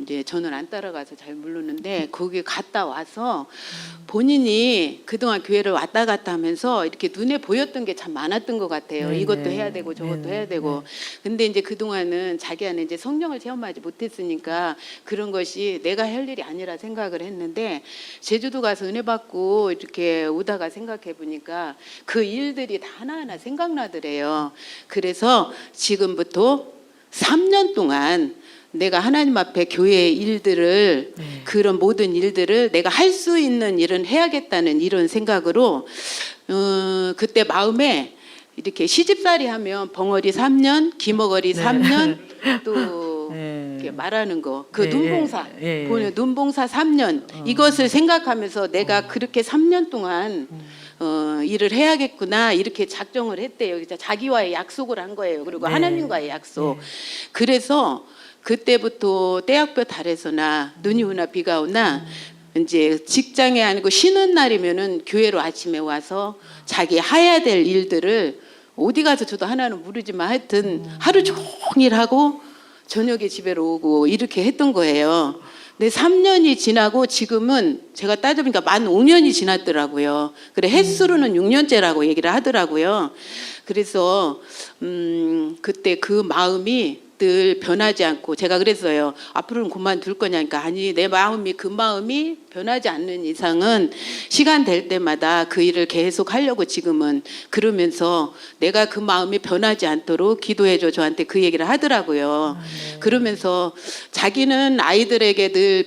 이제 저는 안 따라가서 잘 모르는데 거기 갔다 와서 본인이 그동안 교회를 왔다 갔다 하면서 이렇게 눈에 보였던 게 참 많았던 것 같아요. 네네. 이것도 해야 되고 저것도 네네. 해야 되고. 근데 이제 그동안은 자기 안에 이제 성령을 체험하지 못했으니까 그런 것이 내가 할 일이 아니라 생각을 했는데 제주도 가서 은혜 받고 이렇게 오다가 생각해 보니까 그 일들이 다 하나하나 생각나더래요. 그래서 지금부터 3년 동안 내가 하나님 앞에 교회의 일들을 그런 모든 일들을 내가 할 수 있는 일은 해야겠다는 이런 생각으로 그때 마음에 이렇게 시집살이 하면 벙어리 3년, 기머거리 3년 또 네. 이렇게 말하는 거, 그 예, 눈봉사, 예, 예. 보는 눈봉사 3년 이것을 생각하면서 내가 그렇게 3년 동안 일을 해야겠구나 이렇게 작정을 했대요. 그래서 자기와의 약속을 한 거예요. 그리고 네. 하나님과의 약속. 그래서 그때부터 떼약볕 아래서나 눈이 오나 비가 오나 이제 직장에 아니고 쉬는 날이면은 교회로 아침에 와서 자기 해야 될 일들을 어디 가서 저도 하나는 모르지만 하여튼 하루 종일 하고 저녁에 집에로 오고 이렇게 했던 거예요. 근데 3년이 지나고 지금은 제가 따져보니까 만 5년이 지났더라고요. 그래 횟수로는 6년째라고 얘기를 하더라고요. 그래서 그때 그 마음이 늘 변하지 않고 제가 그랬어요. 앞으로는 그만둘 거냐니까 아니 내 마음이 그 마음이 변하지 않는 이상은 시간 될 때마다 그 일을 계속 하려고 지금은 그러면서 내가 그 마음이 변하지 않도록 기도해줘 저한테 그 얘기를 하더라고요. 그러면서 자기는 아이들에게 늘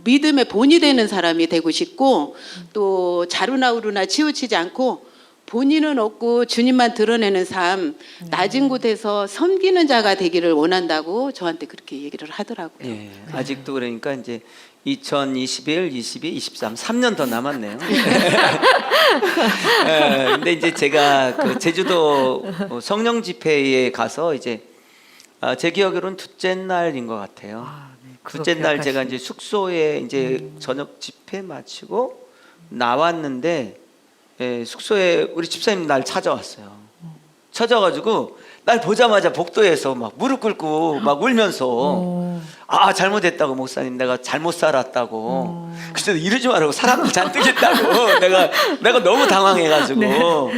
믿음의 본이 되는 사람이 되고 싶고 또 자루나 우루나 치우치지 않고 본인은 없고 주님만 드러내는 삶, 낮은 곳에서 섬기는 자가 되기를 원한다고 저한테 그렇게 얘기를 하더라고요. 예, 아직도 그러니까 이제 2021, 22, 23, 3년 더 남았네요. 예, 근데 이제 제가 그 제주도 성령 집회에 가서 이제 제 기억으로는 둘째 날인 것 같아요. 둘째 날 제가 이제 숙소에 이제 저녁 집회 마치고 나왔는데 숙소에 우리 집사님 날 찾아왔어요. 찾아가지고 날 보자마자 복도에서 막 무릎 꿇고 막 울면서 아 잘못했다고 목사님 내가 잘못 살았다고 그래서 이러지 말라고 사람들 잔뜩 있다고 내가 너무 당황해가지고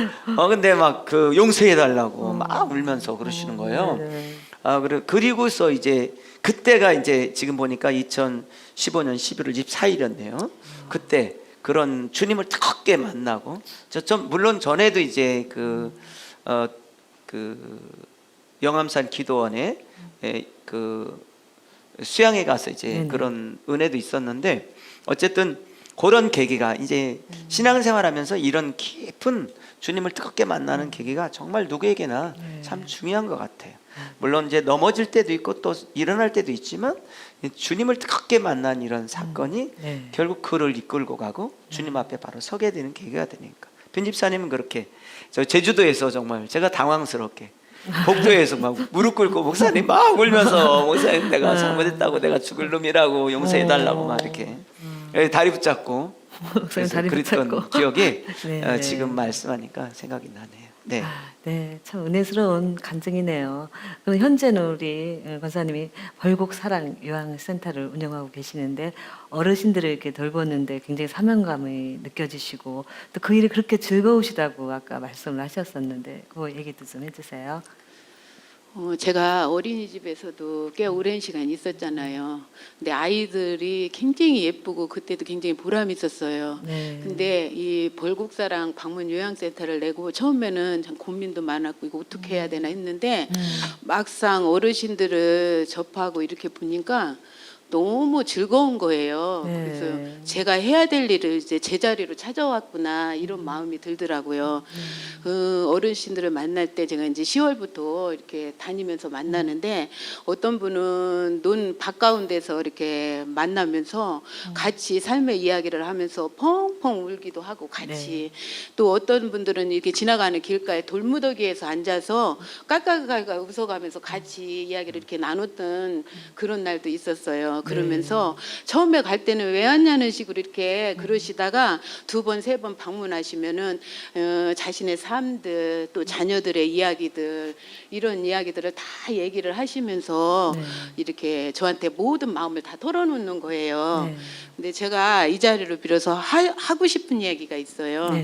근데 막 그 용서해달라고 막 울면서 그러시는 거예요. 그리고서 이제 그때가 이제 지금 보니까 2015년 11월 24일이었네요. 그때 그런 주님을 뜨겁게 만나고 물론 전에도 이제 그 영암산 기도원에 그 수양에 가서 이제 그런 은혜도 있었는데 어쨌든 그런 계기가 이제 신앙생활하면서 이런 깊은 주님을 뜨겁게 만나는 계기가 정말 누구에게나 참 중요한 것 같아요. 물론 이제 넘어질 때도 있고 또 일어날 때도 있지만 주님을 뜨겁게 만난 이런 사건이 결국 그를 이끌고 가고 주님 앞에 바로 서게 되는 계기가 되니까 편집사님은 그렇게 저 제주도에서 정말 제가 당황스럽게 복도에서 막 무릎 꿇고 목사님 막 울면서 목사님 내가 잘못했다고 내가 죽을 놈이라고 용서해달라고 막 이렇게 다리 붙잡고 그래서 그랬던 기억이 지금 말씀하니까 생각이 나네요. 네. 네, 참 은혜스러운 간증이네요. 그럼 현재는 우리 권사님이 벌곡사랑 요양센터를 운영하고 계시는데 어르신들을 이렇게 돌보는데 굉장히 사명감이 느껴지시고 또 그 일이 그렇게 즐거우시다고 아까 말씀을 하셨었는데 그 얘기도 좀 해주세요. 제가 어린이집에서도 꽤 오랜 시간 있었잖아요. 근데 아이들이 굉장히 예쁘고 그때도 굉장히 보람이 있었어요. 근데 이 벌곡사랑 방문 요양센터를 내고 처음에는 참 고민도 많았고 이거 어떻게 해야 되나 했는데 막상 어르신들을 접하고 이렇게 보니까 너무 즐거운 거예요. 그래서 제가 해야 될 일을 이제 제자리로 찾아왔구나 이런 마음이 들더라고요. 그 어르신들을 만날 때 제가 이제 10월부터 이렇게 다니면서 만나는데 어떤 분은 논 바가운데서 이렇게 만나면서 같이 삶의 이야기를 하면서 펑펑 울기도 하고 같이 또 어떤 분들은 이렇게 지나가는 길가에 돌무더기에서 앉아서 깔깔깔깔 웃어가면서 같이 이야기를 이렇게 나눴던 그런 날도 있었어요. 그러면서 처음에 갈 때는 왜 왔냐는 식으로 이렇게 그러시다가 두 번, 세 번 방문하시면은 자신의 삶들 또 자녀들의 이야기들 이런 이야기들을 다 얘기를 하시면서 이렇게 저한테 모든 마음을 다 털어놓는 거예요. 근데 제가 이 자리를 빌어서 하고 싶은 얘기가 있어요.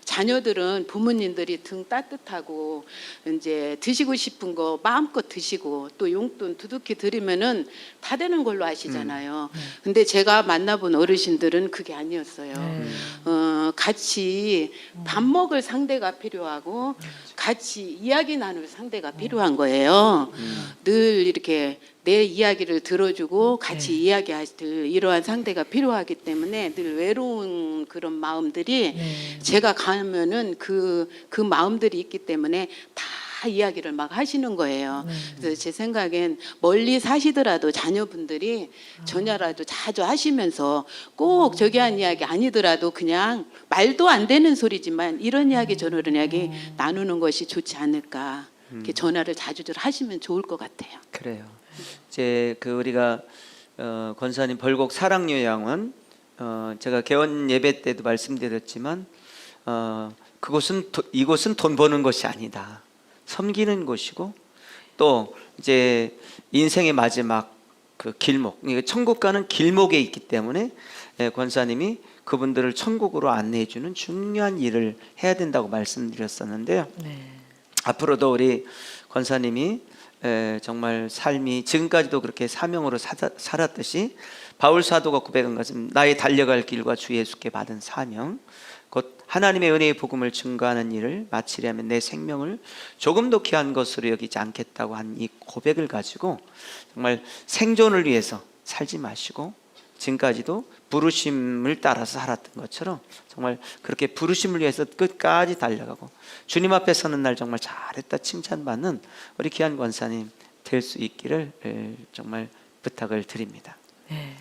자녀들은 부모님들이 등 따뜻하고 이제 드시고 싶은 거 마음껏 드시고 또 용돈 두둑히 드리면은 다 되는 걸로 아시잖아요. 근데 제가 만나본 어르신들은 그게 아니었어요. 같이 밥 먹을 상대가 필요하고 같이 이야기 나눌 상대가 필요한 거예요. 늘 이렇게 내 이야기를 들어주고 같이 이야기할 이러한 상대가 필요하기 때문에 늘 외로운 그런 마음들이 제가 가면은 그 마음들이 있기 때문에 다 다 이야기를 막 하시는 거예요. 그래서 제 생각엔 멀리 사시더라도 자녀분들이 전화라도 자주 하시면서 꼭 저기 한 이야기 아니더라도 그냥 말도 안 되는 소리지만 이런 이야기 저런 이야기 나누는 것이 좋지 않을까. 이렇게 전화를 자주들 하시면 좋을 것 같아요. 그래요. 이제 그 우리가 권사님 벌곡 사랑요양원 제가 개원 예배 때도 말씀드렸지만 이곳은 돈 버는 것이 아니다. 섬기는 곳이고 또 이제 인생의 마지막 그 길목, 천국 가는 길목에 있기 때문에 권사님이 그분들을 천국으로 안내해주는 중요한 일을 해야 된다고 말씀드렸었는데요. 네. 앞으로도 우리 권사님이 정말 삶이 지금까지도 그렇게 사명으로 살았듯이 바울 사도가 고백한 것은 나의 달려갈 길과 주 예수께 받은 사명 곧 하나님의 은혜의 복음을 증거하는 일을 마치려면 내 생명을 조금도 귀한 것으로 여기지 않겠다고 한 이 고백을 가지고 정말 생존을 위해서 살지 마시고 지금까지도 부르심을 따라서 살았던 것처럼 정말 그렇게 부르심을 위해서 끝까지 달려가고 주님 앞에 서는 날 정말 잘했다 칭찬받는 우리 귀한 권사님 될 수 있기를 정말 부탁을 드립니다. 네.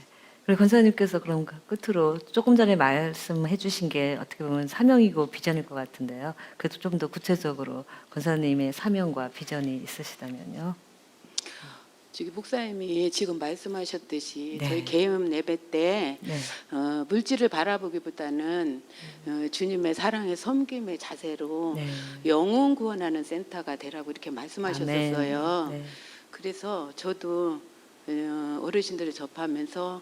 우리 권사님께서 그럼 끝으로 조금 전에 말씀해 주신 게 어떻게 보면 사명이고 비전일 것 같은데요. 그래도 좀 더 구체적으로 권사님의 사명과 비전이 있으시다면요. 지금 목사님이 지금 말씀하셨듯이 네. 저희 개음 예배 때 네. 물질을 바라보기보다는 주님의 사랑의 섬김의 자세로 네. 영혼 구원하는 센터가 되라고 이렇게 말씀하셨었어요. 네. 네. 그래서 저도 어르신들을 접하면서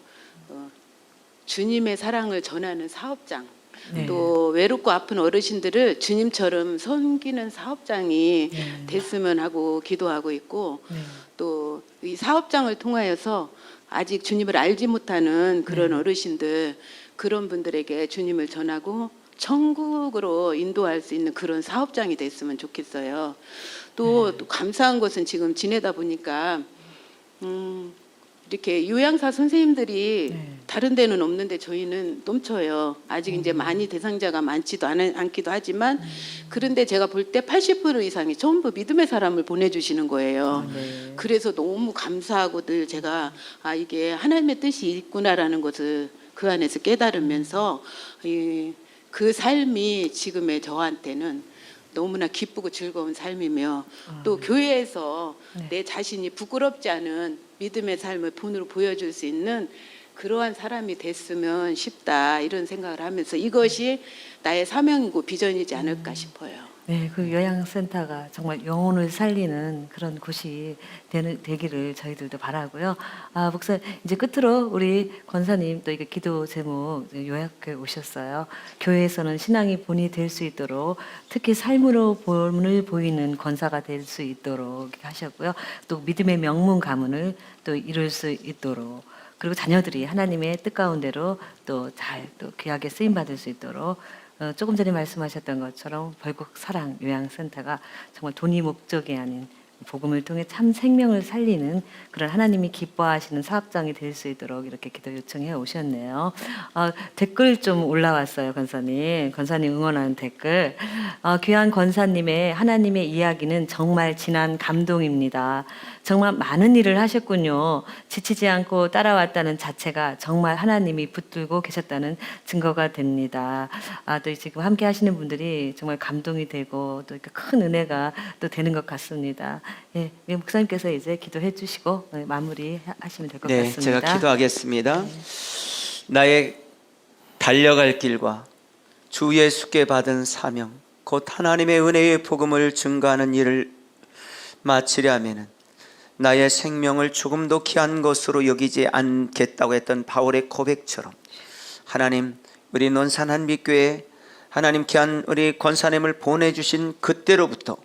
주님의 사랑을 전하는 사업장 네. 또 외롭고 아픈 어르신들을 주님처럼 섬기는 사업장이 네. 됐으면 하고 기도하고 있고 네. 또 이 사업장을 통하여서 아직 주님을 알지 못하는 그런 네. 어르신들 그런 분들에게 주님을 전하고 천국으로 인도할 수 있는 그런 사업장이 됐으면 좋겠어요. 또 감사한 것은 지금 지내다 보니까 이렇게 요양사 선생님들이 네. 다른 데는 없는데 저희는 넘쳐요. 아직 이제 많이 대상자가 많지도 않기도 하지만 그런데 제가 볼 때 80% 이상이 전부 믿음의 사람을 보내주시는 거예요. 네. 그래서 너무 감사하고 늘 제가 이게 하나님의 뜻이 있구나라는 것을 그 안에서 깨달으면서 그 삶이 지금의 저한테는 너무나 기쁘고 즐거운 삶이며 또 교회에서 네. 내 자신이 부끄럽지 않은 믿음의 삶을 본으로 보여줄 수 있는 그러한 사람이 됐으면 싶다 이런 생각을 하면서 이것이 나의 사명이고 비전이지 않을까 싶어요. 네, 그 요양센터가 정말 영혼을 살리는 그런 곳이 되기를 저희들도 바라고요. 목사 이제 끝으로 우리 권사님 또 이게 기도 제목 요약해 오셨어요. 교회에서는 신앙이 본이 될 수 있도록 특히 삶으로 본을 보이는 권사가 될 수 있도록 이렇게 하셨고요. 또 믿음의 명문 가문을 또 이룰 수 있도록 그리고 자녀들이 하나님의 뜻 가운데로 또 잘 또 귀하게 쓰임 받을 수 있도록. 조금 전에 말씀하셨던 것처럼 벌곡 사랑 요양센터가 정말 돈이 목적이 아닌 복음을 통해 참 생명을 살리는 그런 하나님이 기뻐하시는 사업장이 될 수 있도록 이렇게 기도 요청해 오셨네요. 댓글 좀 올라왔어요, 권사님. 권사님 응원하는 댓글. 귀한 권사님의 하나님의 이야기는 정말 진한 감동입니다. 정말 많은 일을 하셨군요. 지치지 않고 따라왔다는 자체가 정말 하나님이 붙들고 계셨다는 증거가 됩니다. 또 지금 함께 하시는 분들이 정말 감동이 되고 또 이렇게 큰 은혜가 또 되는 것 같습니다. 예, 목사님께서 이제 기도해 주시고 마무리 하시면 될 것 네, 같습니다. 제가 기도하겠습니다. 나의 달려갈 길과 주 예수께 받은 사명, 곧 하나님의 은혜의 복음을 증거하는 일을 마치려면은 나의 생명을 조금도 귀한 것으로 여기지 않겠다고 했던 바울의 고백처럼 하나님, 우리 논산 한빛교회 하나님 귀한 우리 권사님을 보내주신 그때로부터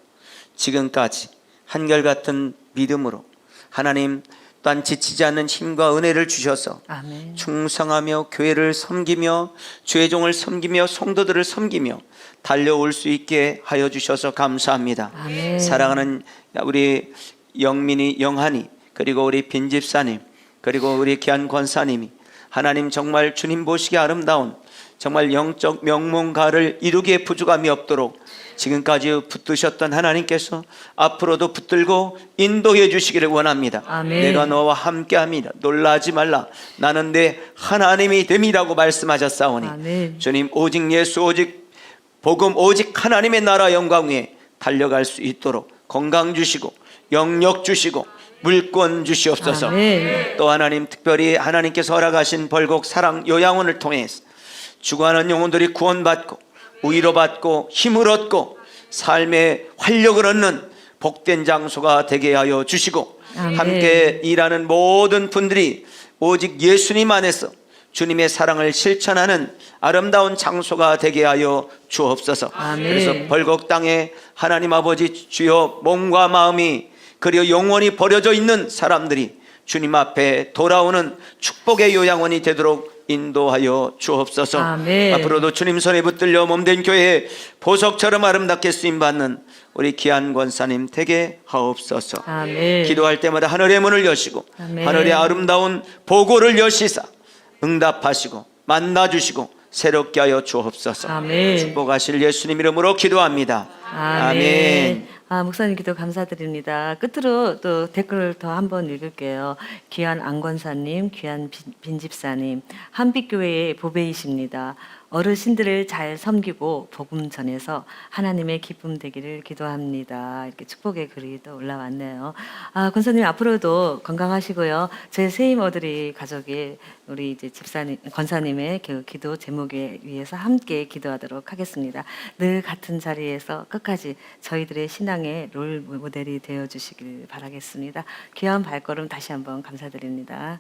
지금까지 한결같은 믿음으로 하나님 또한 지치지 않는 힘과 은혜를 주셔서 아멘. 충성하며 교회를 섬기며 주의 종을 섬기며 성도들을 섬기며 달려올 수 있게 하여 주셔서 감사합니다. 아멘. 사랑하는 우리 영민이, 영한이, 그리고 우리 빈집사님, 그리고 우리 귀한 권사님이 하나님 정말 주님 보시기에 아름다운 정말 영적 명문가를 이루기에 부족함이 없도록 지금까지 붙드셨던 하나님께서 앞으로도 붙들고 인도해 주시기를 원합니다. 아멘. 내가 너와 함께합니다. 놀라지 말라. 나는 내 하나님이 됨이라고 말씀하셨사오니 아멘. 주님 오직 예수 오직 복음 오직 하나님의 나라 영광 위에 달려갈 수 있도록 건강 주시고 영력 주시고 물권 주시옵소서. 아멘. 또 하나님 특별히 하나님께서 허락하신 벌곡 사랑 요양원을 통해서 죽어가는 영혼들이 구원받고 위로받고 힘을 얻고 삶의 활력을 얻는 복된 장소가 되게 하여 주시고 아멘. 함께 일하는 모든 분들이 오직 예수님 안에서 주님의 사랑을 실천하는 아름다운 장소가 되게 하여 주옵소서. 아멘. 그래서 벌곡 땅에 하나님 아버지 주여 몸과 마음이 그리고 영원히 버려져 있는 사람들이 주님 앞에 돌아오는 축복의 요양원이 되도록 인도하여 주옵소서. 아멘. 앞으로도 주님 손에 붙들려 몸된 교회에 보석처럼 아름답게 쓰임받는 우리 귀한 권사님 되게 하옵소서. 아멘. 기도할 때마다 하늘의 문을 여시고 아멘. 하늘의 아름다운 보고를 여시사 응답하시고 만나주시고 새롭게 하여 주옵소서. 아멘. 축복하실 예수님 이름으로 기도합니다. 아멘. 목사님 기도 감사드립니다. 끝으로 또 댓글을 더 한번 읽을게요. 귀한 안권사님, 귀한 빈집사님, 한빛교회의 보배이십니다. 어르신들을 잘 섬기고 복음 전해서 하나님의 기쁨 되기를 기도합니다. 이렇게 축복의 글이 또 올라왔네요. 권사님 앞으로도 건강하시고요. 제 세임 어드리 가족이 우리 이제 집사님, 권사님의 그 기도 제목에 위해서 함께 기도하도록 하겠습니다. 늘 같은 자리에서 끝까지 저희들의 신앙의 롤 모델이 되어 주시길 바라겠습니다. 귀한 발걸음 다시 한번 감사드립니다.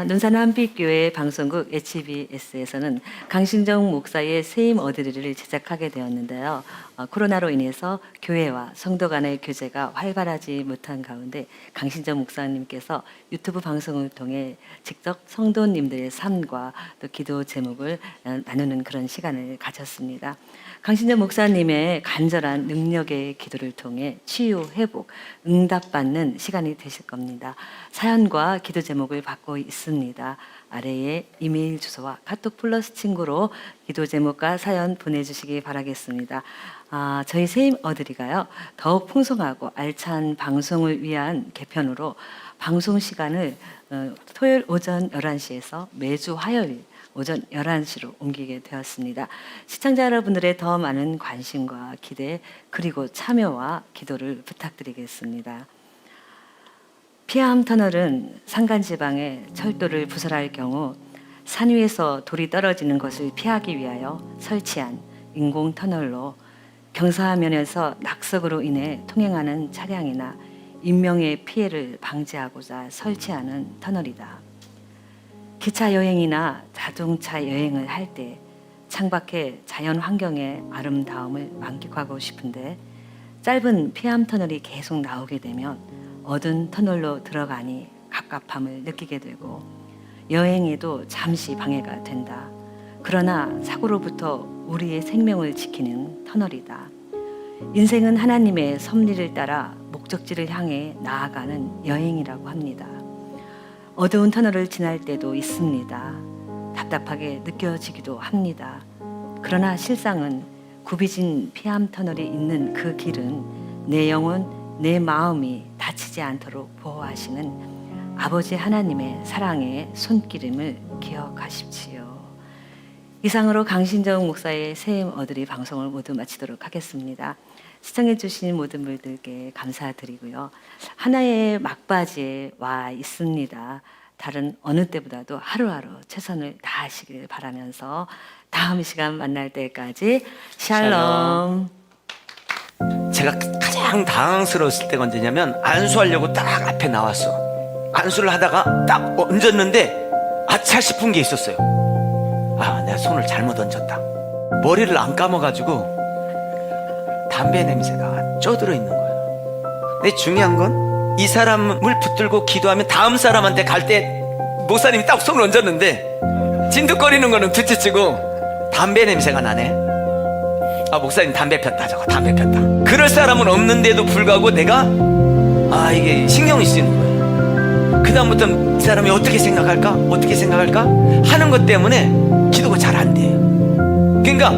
논산 한빛교회 방송국 HBS에서는 강신정 목사의 세임 어드리를 제작하게 되었는데요. 코로나로 인해서 교회와 성도 간의 교제가 활발하지 못한 가운데 강신정 목사님께서 유튜브 방송을 통해 직접 성도님들의 삶과 또 기도 제목을 나누는 그런 시간을 가졌습니다. 강신정 목사님의 간절한 능력의 기도를 통해 치유, 회복, 응답받는 시간이 되실 겁니다. 사연과 기도 제목을 받고 있습니다. 아래에 이메일 주소와 카톡 플러스 친구로 기도 제목과 사연 보내주시기 바라겠습니다. 저희 세임 어드리가요, 더욱 풍성하고 알찬 방송을 위한 개편으로 방송 시간을 토요일 오전 11시에서 매주 화요일 오전 11시로 옮기게 되었습니다. 시청자 여러분들의 더 많은 관심과 기대 그리고 참여와 기도를 부탁드리겠습니다. 피암 터널은 산간지방에 철도를 부설할 경우 산 위에서 돌이 떨어지는 것을 피하기 위하여 설치한 인공 터널로 경사면에서 낙석으로 인해 통행하는 차량이나 인명의 피해를 방지하고자 설치하는 터널이다. 기차 여행이나 자동차 여행을 할 때 창밖의 자연 환경의 아름다움을 만끽하고 싶은데 짧은 피암 터널이 계속 나오게 되면 어두운 터널로 들어가니 갑갑함을 느끼게 되고 여행에도 잠시 방해가 된다. 그러나 사고로부터 우리의 생명을 지키는 터널이다. 인생은 하나님의 섭리를 따라 목적지를 향해 나아가는 여행이라고 합니다. 어두운 터널을 지날 때도 있습니다. 답답하게 느껴지기도 합니다. 그러나 실상은 굽이진 피암 터널이 있는 그 길은 내 영혼, 내 마음이 다치지 않도록 보호하시는 아버지 하나님의 사랑의 손길임을 기억하십시오. 이상으로 강신정 목사의 세임 어드리 방송을 모두 마치도록 하겠습니다. 시청해 주신 모든 분들께 감사드리고요. 하나의 막바지에 와 있습니다. 다른 어느 때보다도 하루하루 최선을 다하시길 바라면서 다음 시간 만날 때까지 샬롬. 제가 가장 당황스러웠을 때가 언제냐면 안수하려고 딱 앞에 나왔어. 안수를 하다가 딱 얹었는데 아차 싶은 게 있었어요. 내가 손을 잘못 얹었다. 머리를 안 감아가지고 담배 냄새가 쪄들어 있는 거예요. 근데 중요한 건 이 사람을 붙들고 기도하면 다음 사람한테 갈 때 목사님이 딱 손을 얹었는데 진득거리는 거는 둘째치고 담배 냄새가 나네. 목사님 담배 폈다. 저거 담배 폈다. 그럴 사람은 없는데도 불구하고 내가 이게 신경이 쓰이는 거예요. 그다음부터 이 사람이 어떻게 생각할까 하는 것 때문에 기도가 잘 안 돼요. 그러니까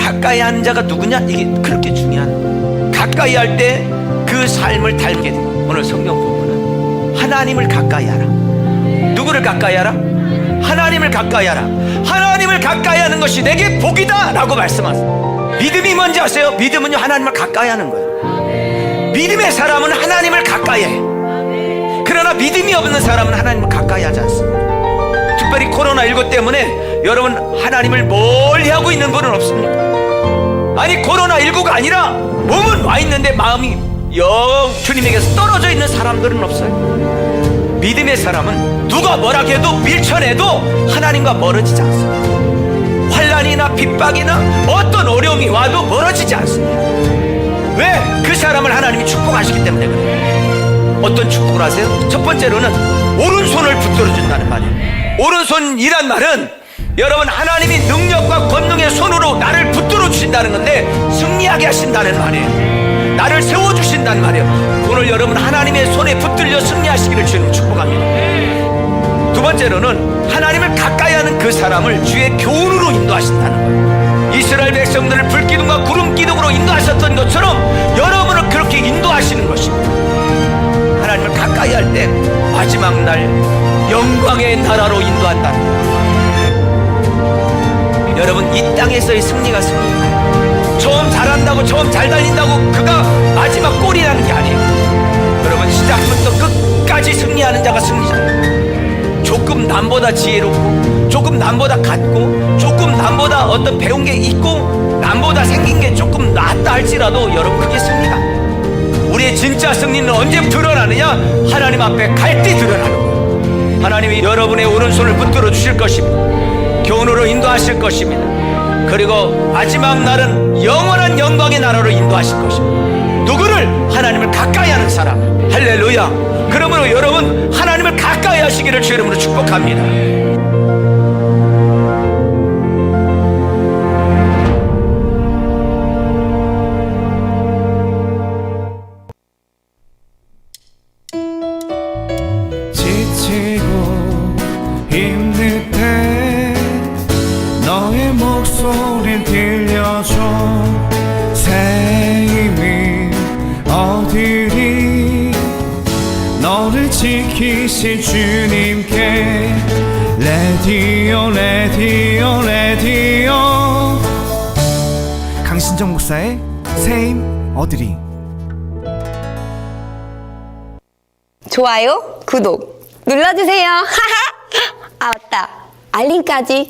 가까이 하는 자가 누구냐, 이게 그렇게 중요한 거예요. 가까이 할 때 그 삶을 닮게 돼요. 오늘 성경 본문은 하나님을 가까이 하라. 누구를 가까이 하라? 하나님을 가까이 하라. 하나님을 가까이 하는 것이 내게 복이다 라고 말씀하세요. 믿음이 뭔지 아세요? 믿음은요, 하나님을 가까이 하는 거예요. 믿음의 사람은 하나님을 가까이 해. 그러나 믿음이 없는 사람은 하나님을 가까이 하지 않습니다. 특별히 코로나19 때문에 여러분 하나님을 멀리 하고 있는 분은 없습니까? 아니, 코로나19가 아니라 몸은 와 있는데 마음이 영 주님에게서 떨어져 있는 사람들은 없어요. 믿음의 사람은 누가 뭐라 해도 밀쳐내도 하나님과 멀어지지 않습니다. 환난이나 핍박이나 어떤 어려움이 와도 멀어지지 않습니다. 왜? 그 사람을 하나님이 축복하시기 때문에 그래요. 어떤 축복을 하세요? 첫 번째로는 오른손을 붙들어 준다는 말이에요. 오른손이란 말은 여러분 하나님이 능력과 권능의 손으로 나를 붙들어 주신다는 건데 승리하게 하신다는 말이에요. 나를 세워주신다는 말이에요. 오늘 여러분 하나님의 손에 붙들려 승리하시기를 주님 축복합니다. 두 번째로는 하나님을 가까이 하는 그 사람을 주의 교훈으로 인도하신다는 거예요. 이스라엘 백성들을 불기둥과 구름기둥으로 인도하셨던 것처럼 여러분을 그렇게 인도하시는 것입니다. 하나님을 가까이 할 때 마지막 날 영광의 나라로 인도한다는 거예요. 여러분 이 땅에서의 승리가 승리예요. 처음 잘한다고 처음 잘 달린다고 그가 마지막 골이라는 게 아니에요. 여러분 시작부터 끝까지 승리하는 자가 승리자예요. 조금 남보다 지혜롭고 조금 남보다 같고 조금 남보다 어떤 배운 게 있고 남보다 생긴 게 조금 낫다 할지라도 여러분 그게 승리가 아니에요. 우리의 진짜 승리는 언제 드러나느냐? 하나님 앞에 갈 때 드러나는 거예요. 하나님이 여러분의 오른손을 붙들어 주실 것입니다. 교훈으로 인도하실 것입니다. 그리고 마지막 날은 영원한 영광의 나라로 인도하실 것입니다. 누구를? 하나님을 가까이 하는 사람. 할렐루야. 그러므로 여러분 하나님을 가까이 하시기를 주 이름으로 축복합니다. 지치고 힘들 때 너의 목소리를 들려줘. 새 힘이 어디니 너를 지키실 주님께 레디오 레디오 레디오 강신정 목사의 새 힘 어디니. 좋아요, 구독 눌러주세요. 아, 맞다. 알림까지.